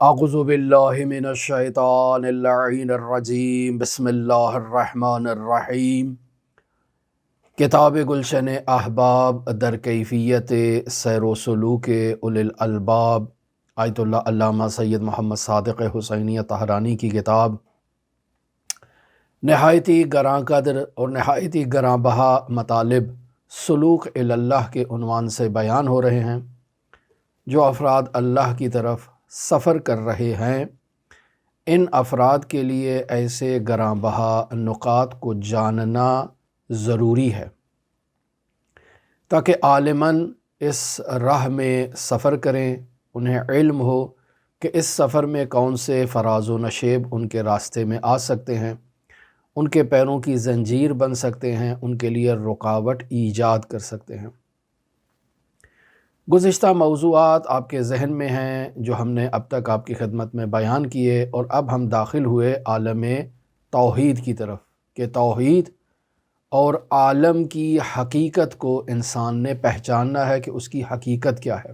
اعوذ باللہ من الشیطان اللعین الرجیم بسم اللہ الرحمن الرحیم۔ کتاب گلشن احباب در کیفیت سیر و سلوک اولی الالباب، آیت اللہ علامہ سید محمد صادق حسینی طہرانی کی کتاب نہایتی گراں قدر اور نہایتی گراں بہا مطالب سلوک الی اللہ کے عنوان سے بیان ہو رہے ہیں۔ جو افراد اللہ کی طرف سفر کر رہے ہیں، ان افراد کے لیے ایسے گراں بہا نکات کو جاننا ضروری ہے تاکہ عالماً اس راہ میں سفر کریں، انہیں علم ہو کہ اس سفر میں کون سے فراز و نشیب ان کے راستے میں آ سکتے ہیں، ان کے پیروں کی زنجیر بن سکتے ہیں، ان کے لیے رکاوٹ ایجاد کر سکتے ہیں۔ گزشتہ موضوعات آپ کے ذہن میں ہیں جو ہم نے اب تک آپ کی خدمت میں بیان کیے، اور اب ہم داخل ہوئے عالم توحید کی طرف کہ توحید اور عالم کی حقیقت کو انسان نے پہچاننا ہے کہ اس کی حقیقت کیا ہے۔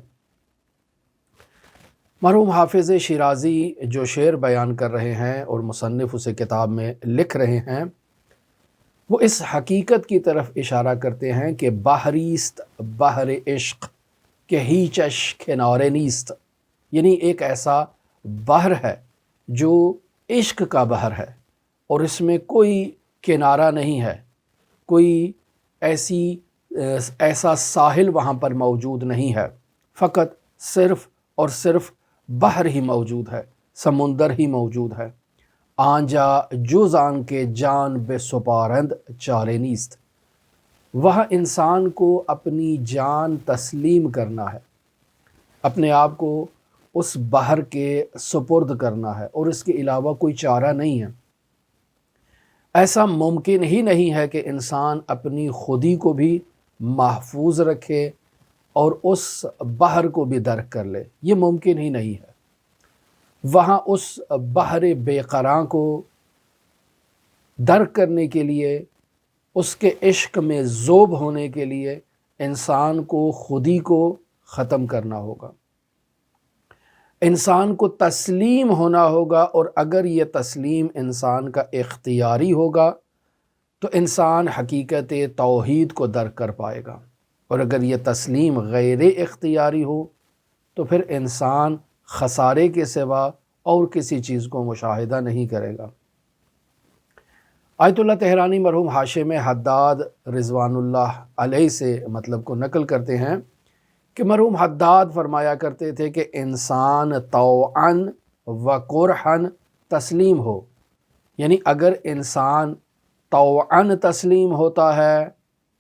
مرحوم حافظ شیرازی جو شعر بیان کر رہے ہیں اور مصنف اسے کتاب میں لکھ رہے ہیں، وہ اس حقیقت کی طرف اشارہ کرتے ہیں کہ بحریست بحر عشق کہ ہیچش کنارے نیست، یعنی ایک ایسا بحر ہے جو عشق کا بحر ہے اور اس میں کوئی کنارہ نہیں ہے، کوئی ایسا ساحل وہاں پر موجود نہیں ہے، فقط صرف اور صرف بحر ہی موجود ہے، سمندر ہی موجود ہے۔ آنجا جز آن کے جان بے سپارند چارے نیست، وہاں انسان کو اپنی جان تسلیم کرنا ہے، اپنے آپ کو اس بحر کے سپرد کرنا ہے، اور اس کے علاوہ کوئی چارہ نہیں ہے۔ ایسا ممکن ہی نہیں ہے کہ انسان اپنی خودی کو بھی محفوظ رکھے اور اس بحر کو بھی درک کر لے، یہ ممکن ہی نہیں ہے۔ وہاں اس بحر بے قراں کو درک کرنے کے لیے، اس کے عشق میں ذوب ہونے کے لیے انسان کو خودی کو ختم کرنا ہوگا، انسان کو تسلیم ہونا ہوگا، اور اگر یہ تسلیم انسان کا اختیاری ہوگا تو انسان حقیقت توحید کو درک کر پائے گا، اور اگر یہ تسلیم غیر اختیاری ہو تو پھر انسان خسارے کے سوا اور کسی چیز کو مشاہدہ نہیں کرے گا۔ آیت اللہ طہرانی مرحوم حاشے میں حداد رضوان اللہ علیہ سے مطلب کو نقل کرتے ہیں کہ مرحوم حداد فرمایا کرتے تھے کہ انسان طوعاً و کرہاً تسلیم ہو، یعنی اگر انسان طوعاً تسلیم ہوتا ہے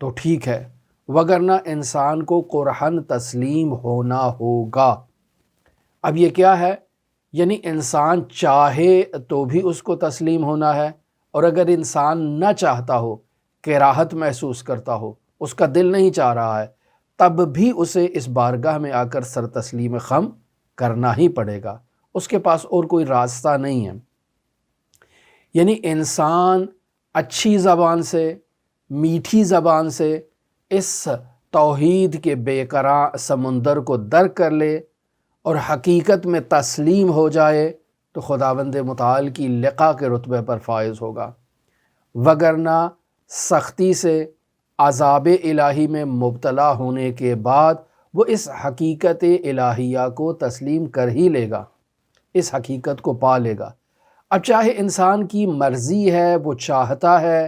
تو ٹھیک ہے، وگرنہ انسان کو کرہاً تسلیم ہونا ہوگا۔ اب یہ کیا ہے؟ یعنی انسان چاہے تو بھی اس کو تسلیم ہونا ہے، اور اگر انسان نہ چاہتا ہو، کراہت محسوس کرتا ہو، اس کا دل نہیں چاہ رہا ہے، تب بھی اسے اس بارگاہ میں آ کر سر تسلیم خم کرنا ہی پڑے گا، اس کے پاس اور کوئی راستہ نہیں ہے۔ یعنی انسان اچھی زبان سے، میٹھی زبان سے اس توحید کے بے قراں سمندر کو درک کر لے اور حقیقت میں تسلیم ہو جائے تو خداوند متعال کی لقا کے رتبے پر فائز ہوگا، وگرنہ سختی سے عذاب الہی میں مبتلا ہونے کے بعد وہ اس حقیقت الہیہ کو تسلیم کر ہی لے گا، اس حقیقت کو پا لے گا۔ اب چاہے انسان کی مرضی ہے، وہ چاہتا ہے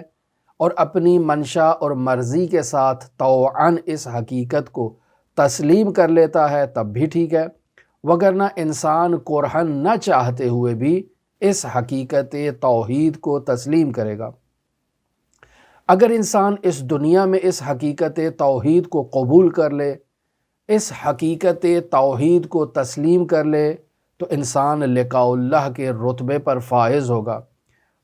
اور اپنی منشا اور مرضی کے ساتھ طوعاً اس حقیقت کو تسلیم کر لیتا ہے تب بھی ٹھیک ہے، وگرنہ انسان کرہن نہ چاہتے ہوئے بھی اس حقیقت توحید کو تسلیم کرے گا۔ اگر انسان اس دنیا میں اس حقیقت توحید کو قبول کر لے، اس حقیقت توحید کو تسلیم کر لے تو انسان لقاء اللہ کے رتبے پر فائز ہوگا،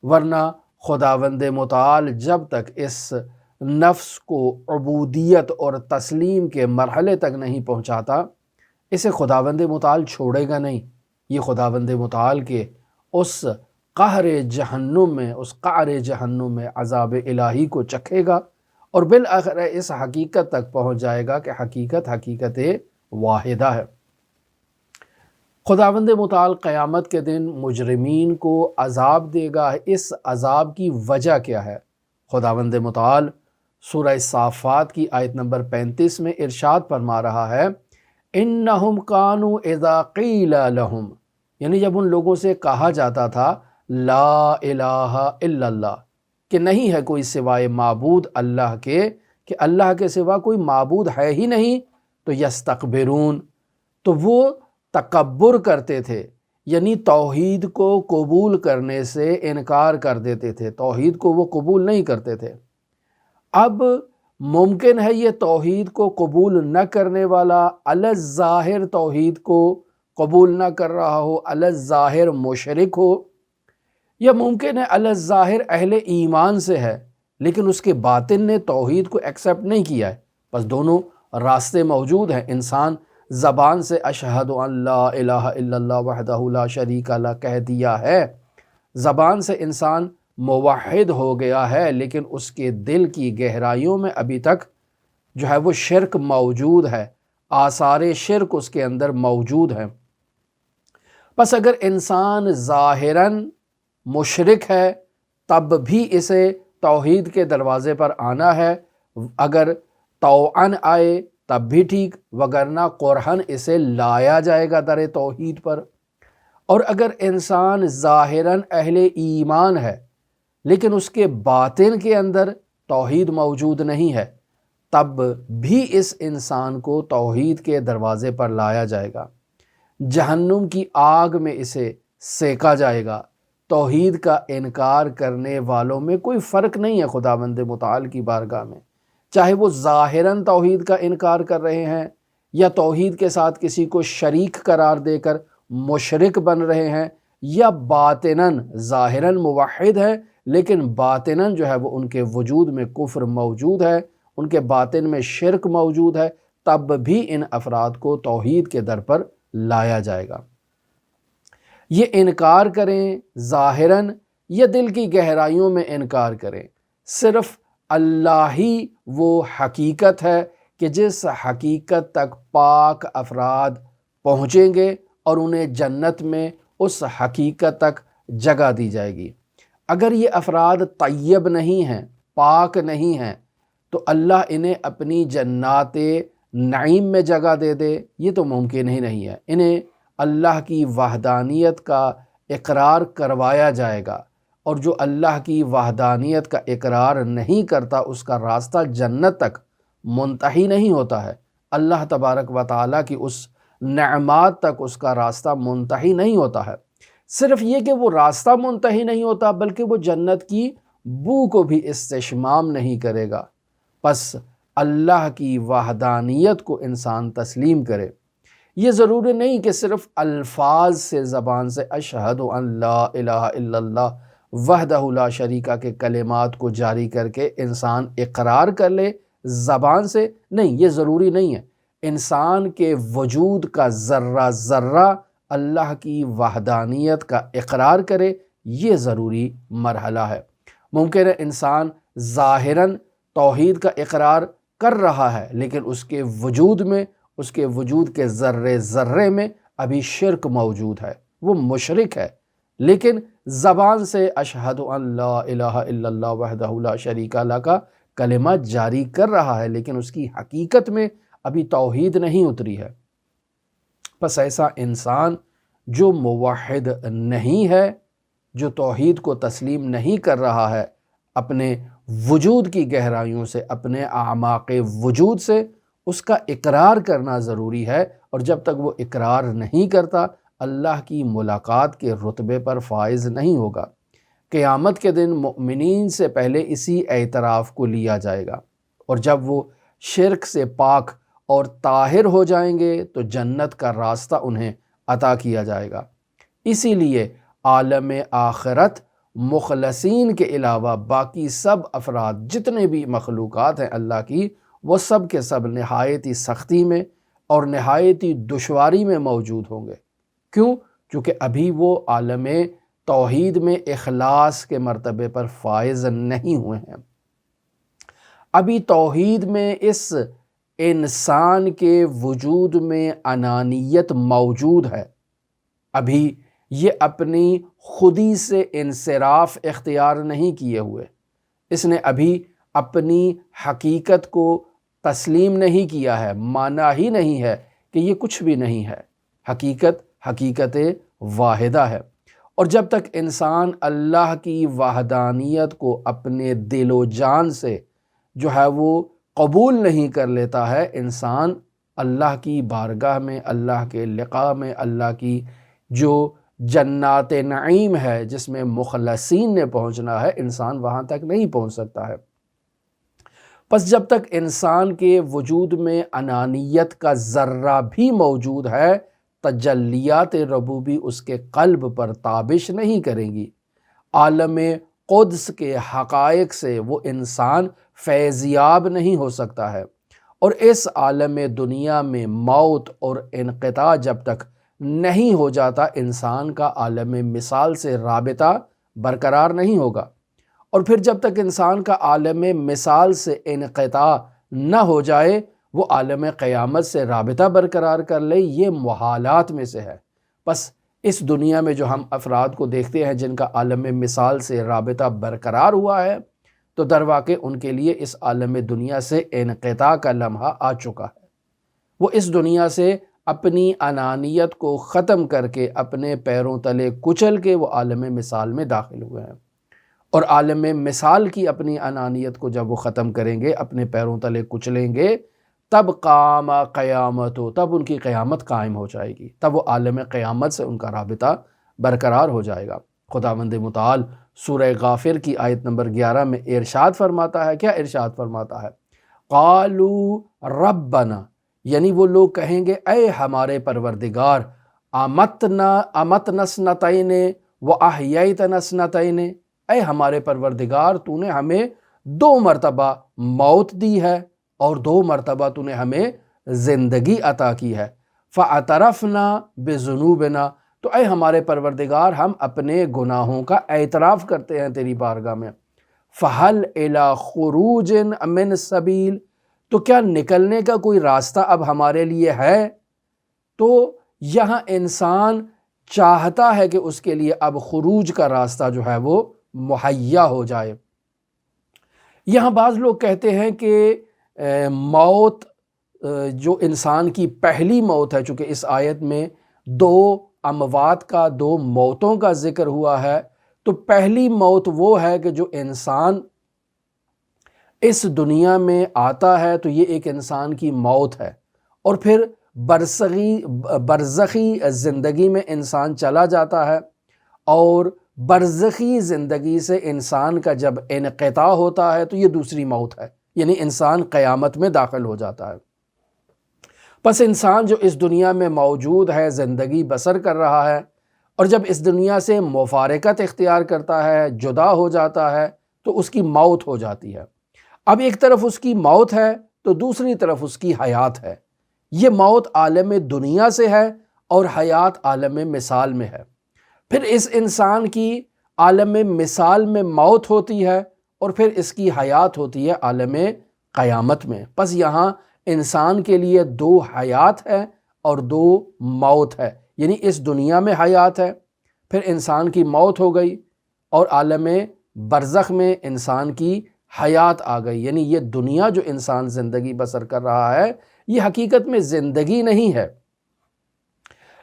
ورنہ خداوند متعال جب تک اس نفس کو عبودیت اور تسلیم کے مرحلے تک نہیں پہنچاتا، اسے خداوند متعال چھوڑے گا نہیں، یہ خداوند متعال کے اس قہر جہنم میں، اس قعر جہنم میں عذاب الہی کو چکھے گا، اور بالآخر اس حقیقت تک پہنچ جائے گا کہ حقیقت واحدہ ہے۔ خداوند متعال قیامت کے دن مجرمین کو عذاب دے گا۔ اس عذاب کی وجہ کیا ہے؟ خداوند متعال سورہ صافات کی آیت نمبر 35 میں ارشاد فرما رہا ہے، انہم کانوا اذا قیل لہم، یعنی جب ان لوگوں سے کہا جاتا تھا لا الہ الا اللہ، کہ نہیں ہے کوئی سوائے معبود اللہ کے، کہ اللہ کے سوا کوئی معبود ہے ہی نہیں، تو یستکبرون، تو وہ تکبر کرتے تھے، یعنی توحید کو قبول کرنے سے انکار کر دیتے تھے، توحید کو وہ قبول نہیں کرتے تھے۔ اب ممکن ہے یہ توحید کو قبول نہ کرنے والا علی الظاہر توحید کو قبول نہ کر رہا ہو، علی الظاہر مشرک ہو، یا ممکن ہے علی الظاہر اہل ایمان سے ہے لیکن اس کے باطن نے توحید کو ایکسیپٹ نہیں کیا ہے۔ بس دونوں راستے موجود ہیں۔ انسان زبان سے اشہد ان لا الہ الا اللہ وحدہ لا شریک لہ کہہ دیا ہے، زبان سے انسان موحد ہو گیا ہے، لیکن اس کے دل کی گہرائیوں میں ابھی تک جو ہے وہ شرک موجود ہے، آثار شرک اس کے اندر موجود ہیں۔ بس اگر انسان ظاہراً مشرک ہے تب بھی اسے توحید کے دروازے پر آنا ہے، اگر طوعاً آئے تب بھی ٹھیک، وگرنہ قرحن اسے لایا جائے گا در توحید پر۔ اور اگر انسان ظاہراً اہل ایمان ہے لیکن اس کے باطن کے اندر توحید موجود نہیں ہے، تب بھی اس انسان کو توحید کے دروازے پر لایا جائے گا، جہنم کی آگ میں اسے سینکا جائے گا۔ توحید کا انکار کرنے والوں میں کوئی فرق نہیں ہے خداوند متعال کی بارگاہ میں، چاہے وہ ظاہراً توحید کا انکار کر رہے ہیں یا توحید کے ساتھ کسی کو شریک قرار دے کر مشرک بن رہے ہیں، یا باطناً ظاہراً موحد ہے لیکن باطناً جو ہے وہ ان کے وجود میں کفر موجود ہے، ان کے باطن میں شرک موجود ہے، تب بھی ان افراد کو توحید کے در پر لایا جائے گا۔ یہ انکار کریں ظاہراً یا دل کی گہرائیوں میں انکار کریں، صرف اللہ ہی وہ حقیقت ہے کہ جس حقیقت تک پاک افراد پہنچیں گے اور انہیں جنت میں اس حقیقت تک جگہ دی جائے گی۔ اگر یہ افراد طیب نہیں ہیں، پاک نہیں ہیں، تو اللہ انہیں اپنی جنات نعیم میں جگہ دے دے، یہ تو ممکن ہی نہیں ہے۔ انہیں اللہ کی وحدانیت کا اقرار کروایا جائے گا، اور جو اللہ کی وحدانیت کا اقرار نہیں کرتا اس کا راستہ جنت تک منتہی نہیں ہوتا ہے، اللہ تبارک و تعالیٰ کی اس نعمات تک اس کا راستہ منتہی نہیں ہوتا ہے۔ صرف یہ کہ وہ راستہ منتہی نہیں ہوتا بلکہ وہ جنت کی بو کو بھی استشمام نہیں کرے گا۔ پس اللہ کی وحدانیت کو انسان تسلیم کرے۔ یہ ضروری نہیں کہ صرف الفاظ سے زبان سے اشہد ان لا الہ الا اللہ وحدہ لا شریک کے کلمات کو جاری کر کے انسان اقرار کر لے زبان سے، نہیں، یہ ضروری نہیں ہے۔ انسان کے وجود کا ذرہ ذرہ اللہ کی وحدانیت کا اقرار کرے، یہ ضروری مرحلہ ہے۔ ممکن ہے انسان ظاہراً توحید کا اقرار کر رہا ہے لیکن اس کے وجود میں، اس کے وجود کے ذرے ذرے میں ابھی شرک موجود ہے، وہ مشرک ہے، لیکن زبان سے اشہد ان لا الہ الا اللہ وحدہ لا شریک لہ کا کلمہ جاری کر رہا ہے لیکن اس کی حقیقت میں ابھی توحید نہیں اتری ہے۔ پس ایسا انسان جو موحد نہیں ہے، جو توحید کو تسلیم نہیں کر رہا ہے، اپنے وجود کی گہرائیوں سے، اپنے اعماق وجود سے اس کا اقرار کرنا ضروری ہے، اور جب تک وہ اقرار نہیں کرتا اللہ کی ملاقات کے رتبے پر فائز نہیں ہوگا۔ قیامت کے دن مؤمنین سے پہلے اسی اعتراف کو لیا جائے گا، اور جب وہ شرک سے پاک اور طاہر ہو جائیں گے تو جنت کا راستہ انہیں عطا کیا جائے گا۔ اسی لیے عالم آخرت مخلصین کے علاوہ باقی سب افراد، جتنے بھی مخلوقات ہیں اللہ کی، وہ سب کے سب نہایت ہی سختی میں اور نہایت ہی دشواری میں موجود ہوں گے۔ کیوں؟ چونکہ ابھی وہ عالم توحید میں اخلاص کے مرتبے پر فائز نہیں ہوئے ہیں۔ ابھی توحید میں اس انسان کے وجود میں انانیت موجود ہے، ابھی یہ اپنی خودی سے انصراف اختیار نہیں کیے ہوئے، اس نے ابھی اپنی حقیقت کو تسلیم نہیں کیا ہے، مانا ہی نہیں ہے کہ یہ کچھ بھی نہیں ہے، حقیقت واحدہ ہے۔ اور جب تک انسان اللہ کی وحدانیت کو اپنے دل و جان سے جو ہے وہ قبول نہیں کر لیتا ہے، انسان اللہ کی بارگاہ میں، اللہ کے لقاء میں، اللہ کی جو جنات نعیم ہے جس میں مخلصین نے پہنچنا ہے، انسان وہاں تک نہیں پہنچ سکتا ہے۔ پس جب تک انسان کے وجود میں انانیت کا ذرہ بھی موجود ہے، تجلیات ربوبی اس کے قلب پر تابش نہیں کریں گی۔ عالم قدس کے حقائق سے وہ انسان فیضیاب نہیں ہو سکتا ہے، اور اس عالم دنیا میں موت اور انقطاع جب تک نہیں ہو جاتا، انسان کا عالم مثال سے رابطہ برقرار نہیں ہوگا۔ اور پھر جب تک انسان کا عالم مثال سے انقطاع نہ ہو جائے، وہ عالم قیامت سے رابطہ برقرار کر لے، یہ محالات میں سے ہے۔ بس اس دنیا میں جو ہم افراد کو دیکھتے ہیں جن کا عالم مثال سے رابطہ برقرار ہوا ہے، تو در واقع ان کے لیے اس عالم دنیا سے انقطاع کا لمحہ آ چکا ہے۔ وہ اس دنیا سے اپنی انانیت کو ختم کر کے، اپنے پیروں تلے کچل کے وہ عالم مثال میں داخل ہوئے ہیں، اور عالم مثال کی اپنی انانیت کو جب وہ ختم کریں گے، اپنے پیروں تلے کچلیں گے، تب قام قیامت ہو، تب ان کی قیامت قائم ہو جائے گی، تب وہ عالم قیامت سے ان کا رابطہ برقرار ہو جائے گا۔ خداوند متعال سورہ غافر کی آیت نمبر 11 میں ارشاد فرماتا ہے، کیا ارشاد فرماتا ہے؟ قالوا ربنا، یعنی وہ لوگ کہیں گے اے ہمارے پروردگار، امتنا اثنتین واحییتنا اثنتین، اے ہمارے پروردگار تو نے ہمیں 2 مرتبہ موت دی ہے اور 2 مرتبہ تو نے ہمیں زندگی عطا کی ہے۔ فاعترفنا بذنوبنا، تو اے ہمارے پروردگار ہم اپنے گناہوں کا اعتراف کرتے ہیں تیری بارگاہ میں۔ فہل الی خروج من سبیل، تو کیا نکلنے کا کوئی راستہ اب ہمارے لیے ہے؟ تو یہاں انسان چاہتا ہے کہ اس کے لیے اب خروج کا راستہ جو ہے وہ مہیا ہو جائے۔ یہاں بعض لوگ کہتے ہیں کہ موت جو انسان کی پہلی موت ہے، چونکہ اس آیت میں 2 اموات کا، 2 موتوں کا ذکر ہوا ہے، تو پہلی موت وہ ہے کہ جو انسان اس دنیا میں آتا ہے تو یہ ایک انسان کی موت ہے، اور پھر برزخی زندگی میں انسان چلا جاتا ہے، اور برزخی زندگی سے انسان کا جب انقطاع ہوتا ہے تو یہ دوسری موت ہے، یعنی انسان قیامت میں داخل ہو جاتا ہے۔ پس انسان جو اس دنیا میں موجود ہے، زندگی بسر کر رہا ہے، اور جب اس دنیا سے مفارقت اختیار کرتا ہے، جدا ہو جاتا ہے، تو اس کی موت ہو جاتی ہے۔ اب ایک طرف اس کی موت ہے تو دوسری طرف اس کی حیات ہے۔ یہ موت عالم دنیا سے ہے اور حیات عالم مثال میں ہے۔ پھر اس انسان کی عالم مثال میں موت ہوتی ہے، اور پھر اس کی حیات ہوتی ہے عالم قیامت میں۔ پس یہاں انسان کے لیے 2 حیات ہے اور 2 موت ہے، یعنی اس دنیا میں حیات ہے، پھر انسان کی موت ہو گئی، اور عالم برزخ میں انسان کی حیات آ گئی۔ یعنی یہ دنیا جو انسان زندگی بسر کر رہا ہے، یہ حقیقت میں زندگی نہیں ہے۔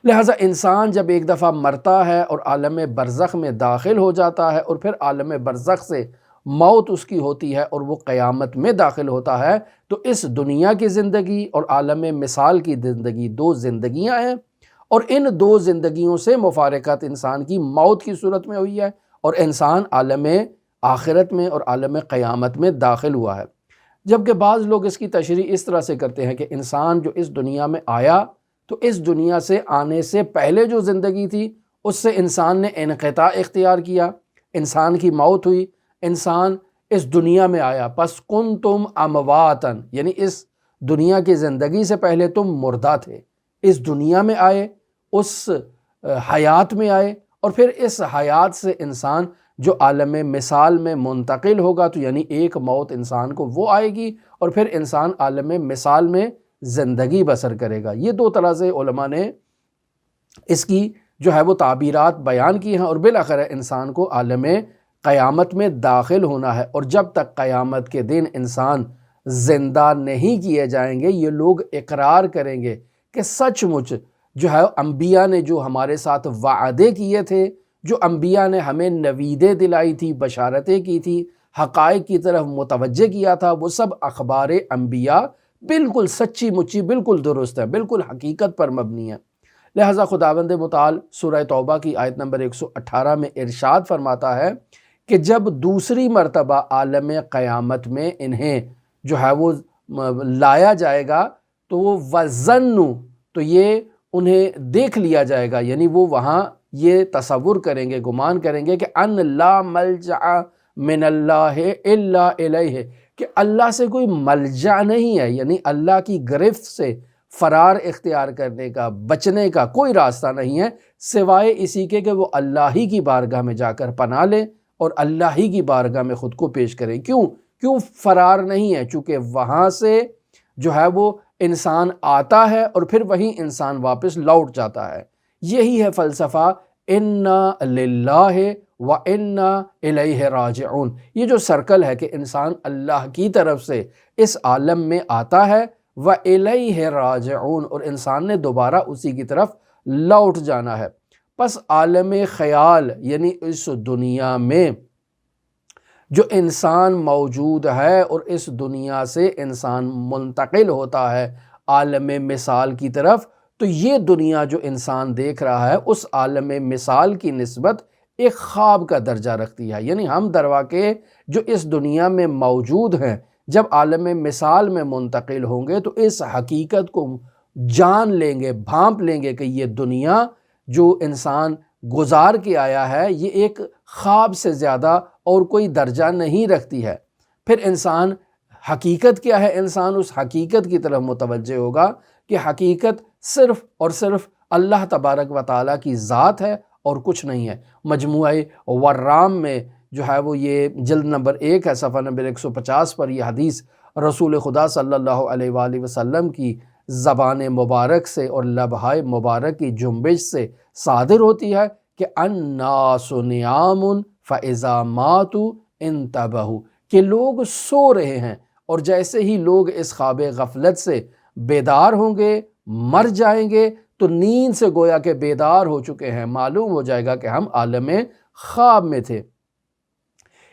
لہٰذا انسان جب ایک دفعہ مرتا ہے اور عالم برزخ میں داخل ہو جاتا ہے، اور پھر عالم برزخ سے موت اس کی ہوتی ہے اور وہ قیامت میں داخل ہوتا ہے، تو اس دنیا کی زندگی اور عالم مثال کی زندگی 2 زندگیاں ہیں، اور ان 2 زندگیوں سے مفارقت انسان کی موت کی صورت میں ہوئی ہے، اور انسان عالم آخرت میں اور عالم قیامت میں داخل ہوا ہے۔ جبکہ بعض لوگ اس کی تشریح اس طرح سے کرتے ہیں کہ انسان جو اس دنیا میں آیا، تو اس دنیا سے آنے سے پہلے جو زندگی تھی اس سے انسان نے انقطاع اختیار کیا، انسان کی موت ہوئی، انسان اس دنیا میں آیا، پس کنتم امواتن، یعنی اس دنیا کی زندگی سے پہلے تم مردہ تھے، اس دنیا میں آئے، اس حیات میں آئے، اور پھر اس حیات سے انسان جو عالم مثال میں منتقل ہوگا، تو یعنی ایک موت انسان کو وہ آئے گی، اور پھر انسان عالم مثال میں زندگی بسر کرے گا۔ یہ 2 طرح سے علماء نے اس کی جو ہے وہ تعبیرات بیان کی ہیں، اور بالآخر انسان کو عالم قیامت میں داخل ہونا ہے۔ اور جب تک قیامت کے دن انسان زندہ نہیں کیے جائیں گے، یہ لوگ اقرار کریں گے کہ سچ مچ جو ہے انبیاء نے جو ہمارے ساتھ وعدے کیے تھے، جو انبیاء نے ہمیں نویدیں دلائی تھی، بشارتیں کی تھی، حقائق کی طرف متوجہ کیا تھا، وہ سب اخبار انبیاء بالکل سچی مچی، بالکل درست ہے، بالکل حقیقت پر مبنی ہے۔ لہٰذا خداوند متعال سورہ توبہ کی آیت نمبر 118 میں ارشاد فرماتا ہے کہ جب دوسری مرتبہ عالم قیامت میں انہیں جو ہے وہ لایا جائے گا تو وہ وَظَنُّوا، تو یہ انہیں دیکھ لیا جائے گا، یعنی وہ وہاں یہ تصور کریں گے، گمان کریں گے کہ ان لا ملجأ من اللہ الا الیہ، کہ اللہ سے کوئی ملجا نہیں ہے، یعنی اللہ کی گرفت سے فرار اختیار کرنے کا، بچنے کا کوئی راستہ نہیں ہے سوائے اسی کے کہ وہ اللہ ہی کی بارگاہ میں جا کر پناہ لے اور اللہ ہی کی بارگاہ میں خود کو پیش کریں۔ کیوں فرار نہیں ہے؟ چونکہ وہاں سے جو ہے وہ انسان آتا ہے اور پھر وہیں انسان واپس لوٹ جاتا ہے۔ یہی ہے فلسفہ انا للہ و انا الیہ راجعون، یہ جو سرکل ہے کہ انسان اللہ کی طرف سے اس عالم میں آتا ہے و الیہ راجعون، اور انسان نے دوبارہ اسی کی طرف لوٹ جانا ہے۔ پس عالم خیال یعنی اس دنیا میں جو انسان موجود ہے اور اس دنیا سے انسان منتقل ہوتا ہے عالم مثال کی طرف، تو یہ دنیا جو انسان دیکھ رہا ہے اس عالم مثال کی نسبت ایک خواب کا درجہ رکھتی ہے۔ یعنی ہم درواقع جو اس دنیا میں موجود ہیں جب عالم مثال میں منتقل ہوں گے تو اس حقیقت کو جان لیں گے، بھانپ لیں گے کہ یہ دنیا جو انسان گزار کے آیا ہے یہ ایک خواب سے زیادہ اور کوئی درجہ نہیں رکھتی ہے۔ پھر انسان حقیقت کیا ہے؟ انسان اس حقیقت کی طرف متوجہ ہوگا کہ حقیقت صرف اور صرف اللہ تبارک و تعالیٰ کی ذات ہے اور کچھ نہیں ہے۔ مجموعہ ورام میں جو ہے وہ یہ جلد نمبر 1 ہے، صفحہ نمبر 150 پر یہ حدیث رسول خدا صلی اللہ علیہ وآلہ وسلم کی زبان مبارک سے اور لبہائے مبارک کی جنبش سے صادر ہوتی ہے کہ الناس نیام فاذا ماتوا انتبہوا، کہ لوگ سو رہے ہیں اور جیسے ہی لوگ اس خواب غفلت سے بیدار ہوں گے، مر جائیں گے، تو نیند سے گویا کہ بیدار ہو چکے ہیں، معلوم ہو جائے گا کہ ہم عالم خواب میں تھے۔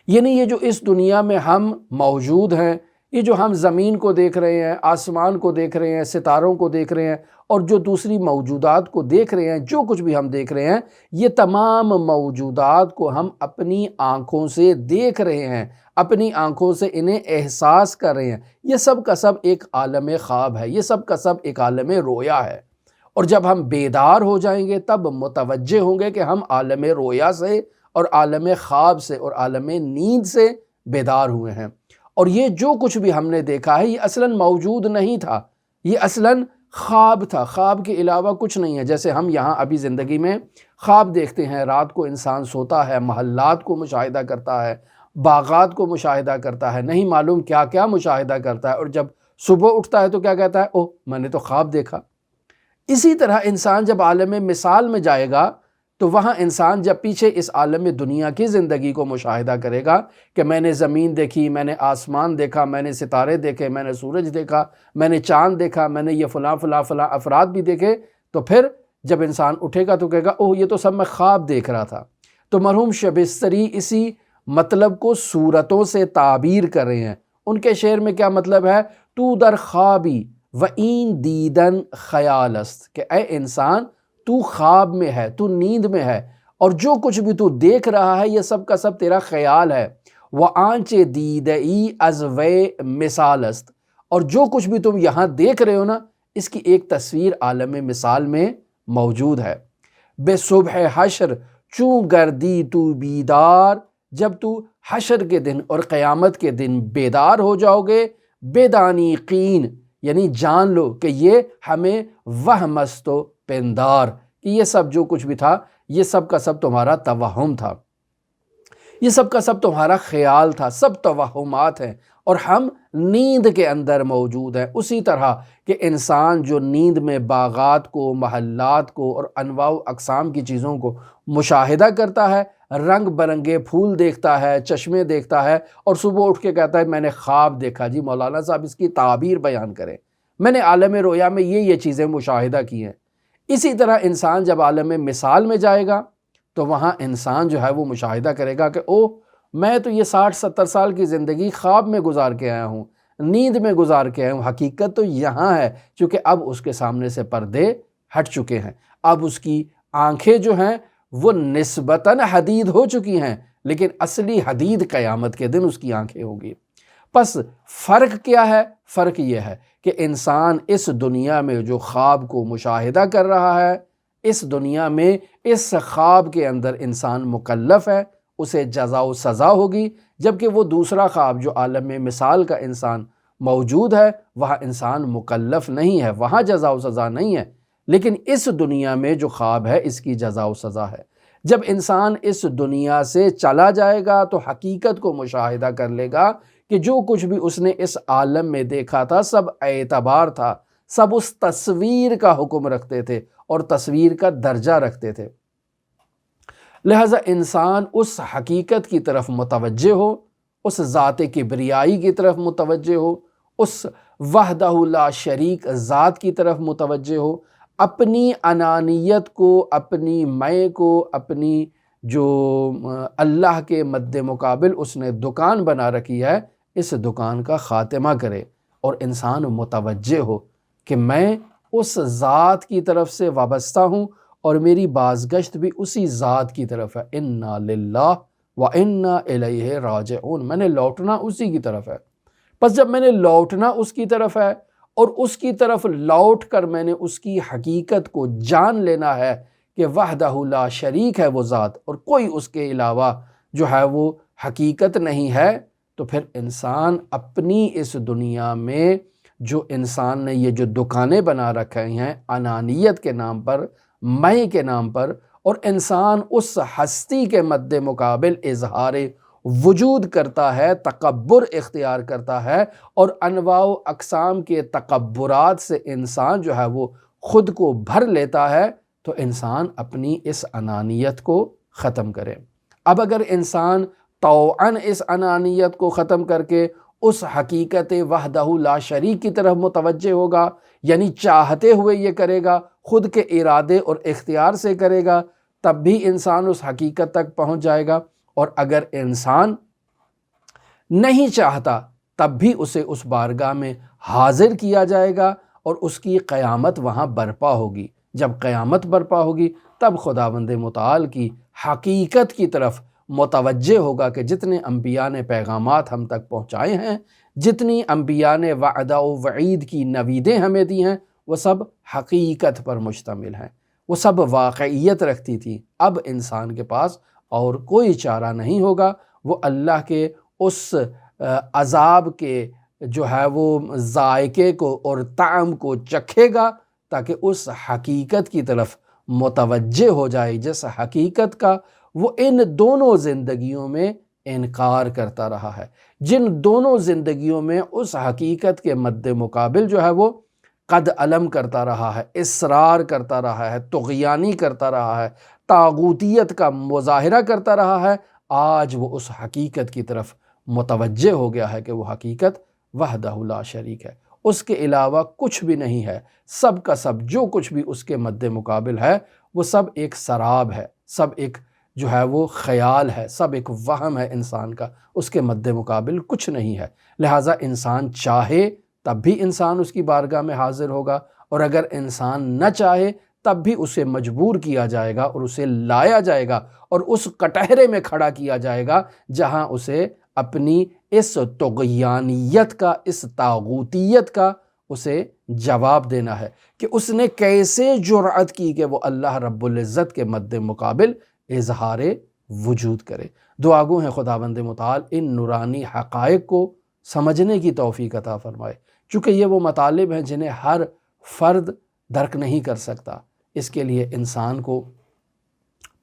یعنی یہ جو اس دنیا میں ہم موجود ہیں، یہ جو ہم زمین کو دیکھ رہے ہیں، آسمان کو دیکھ رہے ہیں، ستاروں کو دیکھ رہے ہیں اور جو دوسری موجودات کو دیکھ رہے ہیں، جو کچھ بھی ہم دیکھ رہے ہیں، یہ تمام موجودات کو ہم اپنی آنکھوں سے دیکھ رہے ہیں، اپنی آنکھوں سے انہیں احساس کر رہے ہیں۔ یہ سب کا سب ایک عالم خواب ہے، یہ سب کا سب ایک عالم رویا ہے۔ اور جب ہم بیدار ہو جائیں گے تب متوجہ ہوں گے کہ ہم عالم رویا سے اور عالم خواب سے اور عالم نیند سے بیدار ہوئے ہیں، اور یہ جو کچھ بھی ہم نے دیکھا ہے یہ اصلاً موجود نہیں تھا، یہ اصلاً خواب تھا، خواب کے علاوہ کچھ نہیں ہے۔ جیسے ہم یہاں ابھی زندگی میں خواب دیکھتے ہیں، رات کو انسان سوتا ہے، محلات کو مشاہدہ کرتا ہے، باغات کو مشاہدہ کرتا ہے، نہیں معلوم کیا کیا مشاہدہ کرتا ہے، اور جب صبح اٹھتا ہے تو کیا کہتا ہے؟ اوہ میں نے تو خواب دیکھا۔ اسی طرح انسان جب عالم مثال میں جائے گا تو وہاں انسان جب پیچھے اس عالم دنیا کی زندگی کو مشاہدہ کرے گا کہ میں نے زمین دیکھی، میں نے آسمان دیکھا، میں نے ستارے دیکھے، میں نے سورج دیکھا، میں نے چاند دیکھا، میں نے یہ فلاں فلاں فلاں افراد بھی دیکھے، تو پھر جب انسان اٹھے گا تو کہے گا اوہ یہ تو سب میں خواب دیکھ رہا تھا۔ تو مرحوم شبستری اسی مطلب کو صورتوں سے تعبیر کر رہے ہیں۔ ان کے شعر میں کیا مطلب ہے؟ تو در خوابی و این دیدن خیال است، کہ اے انسان تو خواب میں ہے، تو نیند میں ہے، اور جو کچھ بھی تو دیکھ رہا ہے یہ سب کا سب تیرا خیال ہے۔ و آنچ دیدئی از وے مثال است، اور جو کچھ بھی تم یہاں دیکھ رہے ہو نا اس کی ایک تصویر عالم مثال میں موجود ہے۔ بے صبح حشر چوں گردی تو بیدار، جب تو حشر کے دن اور قیامت کے دن بیدار ہو جاؤ گے، بیدانی قین، یعنی جان لو کہ یہ ہمیں وہم است و پندار، کہ یہ سب جو کچھ بھی تھا یہ سب کا سب تمہارا توہم تھا، یہ سب کا سب تمہارا خیال تھا، سب توہمات ہیں، اور ہم نیند کے اندر موجود ہیں۔ اسی طرح کہ انسان جو نیند میں باغات کو، محلات کو اور انواع و اقسام کی چیزوں کو مشاہدہ کرتا ہے، رنگ برنگے پھول دیکھتا ہے، چشمے دیکھتا ہے، اور صبح اٹھ کے کہتا ہے میں نے خواب دیکھا۔ جی مولانا صاحب اس کی تعبیر بیان کریں، میں نے عالم رویا میں یہ چیزیں مشاہدہ کی ہیں۔ اسی طرح انسان جب عالم مثال میں جائے گا تو وہاں انسان جو ہے وہ مشاہدہ کرے گا کہ اوہ میں تو یہ 60-70 سال کی زندگی خواب میں گزار کے آیا ہوں، نیند میں گزار کے آیا ہوں، حقیقت تو یہاں ہے، چونکہ اب اس کے سامنے سے پردے ہٹ چکے ہیں، اب اس کی آنکھیں جو ہیں وہ نسبتاً حدید ہو چکی ہیں، لیکن اصلی حدید قیامت کے دن اس کی آنکھیں ہوگی۔ پس فرق کیا ہے؟ فرق یہ ہے کہ انسان اس دنیا میں جو خواب کو مشاہدہ کر رہا ہے، اس دنیا میں اس خواب کے اندر انسان مکلف ہے، اسے جزا و سزا ہوگی، جبکہ وہ دوسرا خواب جو عالم مثال کا انسان موجود ہے وہاں انسان مکلف نہیں ہے، وہاں جزا و سزا نہیں ہے، لیکن اس دنیا میں جو خواب ہے اس کی جزا و سزا ہے۔ جب انسان اس دنیا سے چلا جائے گا تو حقیقت کو مشاہدہ کر لے گا کہ جو کچھ بھی اس نے اس عالم میں دیکھا تھا سب اعتبار تھا، سب اس تصویر کا حکم رکھتے تھے اور تصویر کا درجہ رکھتے تھے۔ لہٰذا انسان اس حقیقت کی طرف متوجہ ہو، اس ذات کبریائی کی طرف متوجہ ہو، اس وحدہ لا شریک ذات کی طرف متوجہ ہو، اپنی انانیت کو، اپنی میں کو، اپنی جو اللہ کے مد مقابل اس نے دکان بنا رکھی ہے اس دکان کا خاتمہ کرے، اور انسان متوجہ ہو کہ میں اس ذات کی طرف سے وابستہ ہوں اور میری بازگشت بھی اسی ذات کی طرف ہے۔ انا للہ و انا الیہ راجعون، میں نے لوٹنا اسی کی طرف ہے۔ پس جب میں نے لوٹنا اس کی طرف ہے اور اس کی طرف لوٹ کر میں نے اس کی حقیقت کو جان لینا ہے کہ وحدہ لا شریک ہے وہ ذات اور کوئی اس کے علاوہ جو ہے وہ حقیقت نہیں ہے، تو پھر انسان اپنی اس دنیا میں جو انسان نے یہ جو دکانیں بنا رکھے ہیں انانیت کے نام پر، میں کے نام پر، اور انسان اس ہستی کے مد مقابل اظہار وجود کرتا ہے، تکبر اختیار کرتا ہے، اور انواع و اقسام کے تکبرات سے انسان جو ہے وہ خود کو بھر لیتا ہے، تو انسان اپنی اس انانیت کو ختم کرے۔ اب اگر انسان طوعاً اس انانیت کو ختم کر کے اس حقیقت وحدہ لا شریک کی طرف متوجہ ہوگا، یعنی چاہتے ہوئے یہ کرے گا، خود کے ارادے اور اختیار سے کرے گا، تب بھی انسان اس حقیقت تک پہنچ جائے گا، اور اگر انسان نہیں چاہتا تب بھی اسے اس بارگاہ میں حاضر کیا جائے گا اور اس کی قیامت وہاں برپا ہوگی۔ جب قیامت برپا ہوگی تب خداوند متعال کی حقیقت کی طرف متوجہ ہوگا کہ جتنے انبیاء نے پیغامات ہم تک پہنچائے ہیں، جتنی انبیاء نے وعدہ و وعید کی نویدیں ہمیں دی ہیں، وہ سب حقیقت پر مشتمل ہیں، وہ سب واقعیت رکھتی تھی۔ اب انسان کے پاس اور کوئی چارہ نہیں ہوگا، وہ اللہ کے اس عذاب کے جو ہے وہ ذائقے کو اور طعم کو چکھے گا تاکہ اس حقیقت کی طرف متوجہ ہو جائے جس حقیقت کا وہ ان دونوں زندگیوں میں انکار کرتا رہا ہے، جن دونوں زندگیوں میں اس حقیقت کے مد مقابل جو ہے وہ قد علم کرتا رہا ہے، اصرار کرتا رہا ہے، طغیانی کرتا رہا ہے، طاغوتیت کا مظاہرہ کرتا رہا ہے۔ آج وہ اس حقیقت کی طرف متوجہ ہو گیا ہے کہ وہ حقیقت وحدہ لا شریک ہے، اس کے علاوہ کچھ بھی نہیں ہے، سب کا سب جو کچھ بھی اس کے مد مقابل ہے وہ سب ایک سراب ہے، سب ایک جو ہے وہ خیال ہے، سب ایک وہم ہے انسان کا، اس کے مد مقابل کچھ نہیں ہے۔ لہٰذا انسان چاہے تب بھی انسان اس کی بارگاہ میں حاضر ہوگا، اور اگر انسان نہ چاہے تب بھی اسے مجبور کیا جائے گا اور اسے لایا جائے گا اور اس کٹہرے میں کھڑا کیا جائے گا جہاں اسے اپنی اس طغیانیت کا، اس طاغوتیت کا اسے جواب دینا ہے کہ اس نے کیسے جرأت کی کہ وہ اللہ رب العزت کے مد مقابل اظہار وجود کرے۔ دعا گو ہیں خداوند متعال ان نورانی حقائق کو سمجھنے کی توفیق عطا فرمائے، چونکہ یہ وہ مطالب ہیں جنہیں ہر فرد درک نہیں کر سکتا۔ اس کے لیے انسان کو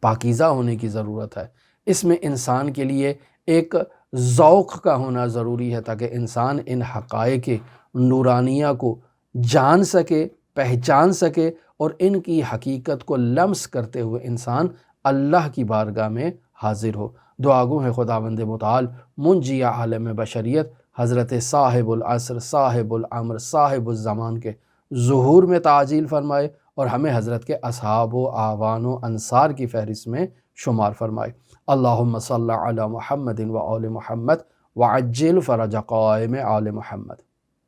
پاکیزہ ہونے کی ضرورت ہے، اس میں انسان کے لیے ایک ذوق کا ہونا ضروری ہے، تاکہ انسان ان حقائق نورانیہ کو جان سکے، پہچان سکے، اور ان کی حقیقت کو لمس کرتے ہوئے انسان اللہ کی بارگاہ میں حاضر ہو۔ دعا گو ہے خداوند متعال منجی عالم بشریت حضرت صاحب العصر، صاحب الامر، صاحب الزمان کے ظہور میں تعجیل فرمائے، اور ہمیں حضرت کے اصحاب و اعوان و انصار کی فہرست میں شمار فرمائے۔ اللہم صلی علی محمد و آل محمد وعجل فرج قائم آل محمد۔